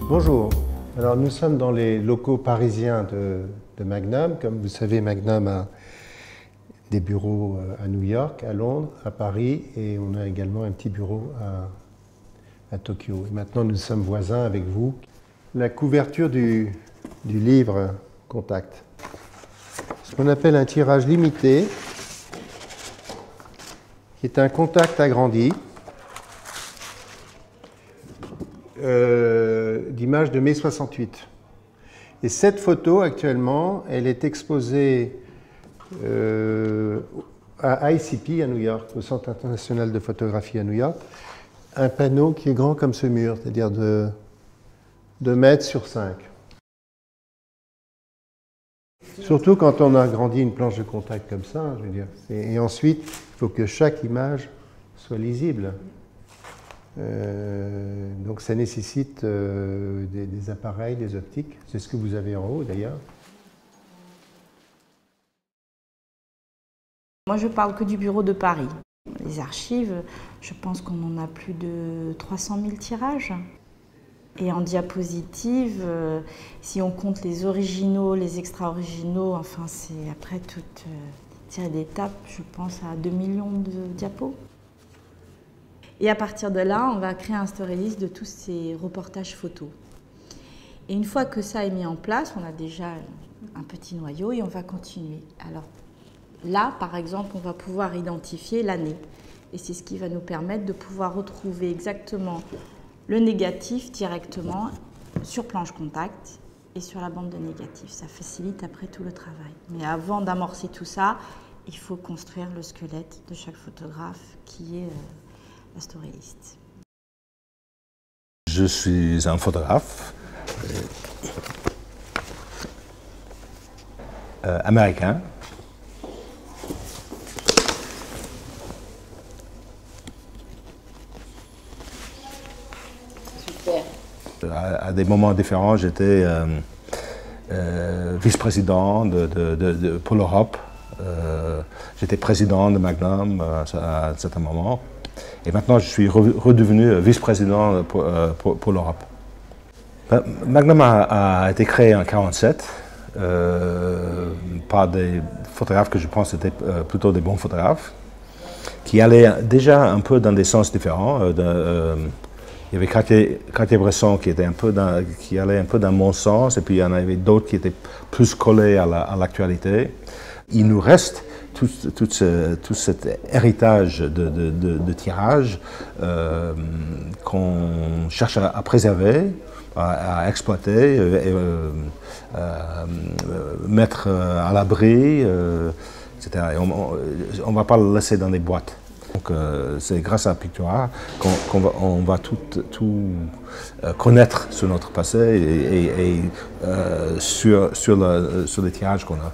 Bonjour, alors nous sommes dans les locaux parisiens de Magnum. Comme vous savez, Magnum a des bureaux à New York, à Londres, à Paris, et on a également un petit bureau à Tokyo. Et maintenant nous sommes voisins avec vous. La couverture du livre Contact, ce qu'on appelle un tirage limité, qui est un Contact agrandi, d'images de mai 68. Et cette photo, actuellement, elle est exposée à ICP à New York, au Centre international de photographie à New York. Un panneau qui est grand comme ce mur, c'est-à-dire de 2 mètres sur 5. Surtout quand on a agrandi une planche de contact comme ça, je veux dire. Et ensuite, il faut que chaque image soit lisible. Donc ça nécessite des appareils, des optiques. C'est ce que vous avez en haut d'ailleurs. Moi je parle que du bureau de Paris. Les archives, je pense qu'on en a plus de 300 000 tirages. Et en diapositive, si on compte les originaux, les extra-originaux, enfin c'est après toute tirée d'étape, je pense à 2 millions de diapos. Et à partir de là, on va créer un story list de tous ces reportages photos. Et une fois que ça est mis en place, on a déjà un petit noyau et on va continuer. Alors là, par exemple, on va pouvoir identifier l'année. Et c'est ce qui va nous permettre de pouvoir retrouver exactement le négatif directement sur planche contact et sur la bande de négatif. Ça facilite après tout le travail. Mais avant d'amorcer tout ça, il faut construire le squelette de chaque photographe qui est la story list. Je suis un photographe américain. Super. À des moments différents, j'étais vice-président pour l'Europe. J'étais président de Magnum à un certain moment. Et maintenant, je suis redevenu vice-président pour l'Europe. Magnum a été créé en 1947 par des photographes que je pense étaient plutôt des bons photographes, qui allaient déjà un peu dans des sens différents. Il y avait Cartier-Bresson qui allait un peu dans mon sens, et puis il y en avait d'autres qui étaient plus collés à l'actualité. Il nous reste tout cet héritage de tirage qu'on cherche à préserver, à exploiter, mettre à l'abri, etc. Et on ne va pas le laisser dans des boîtes. Donc c'est grâce à Pictura qu'on va tout connaître sur notre passé et sur les tirages qu'on a.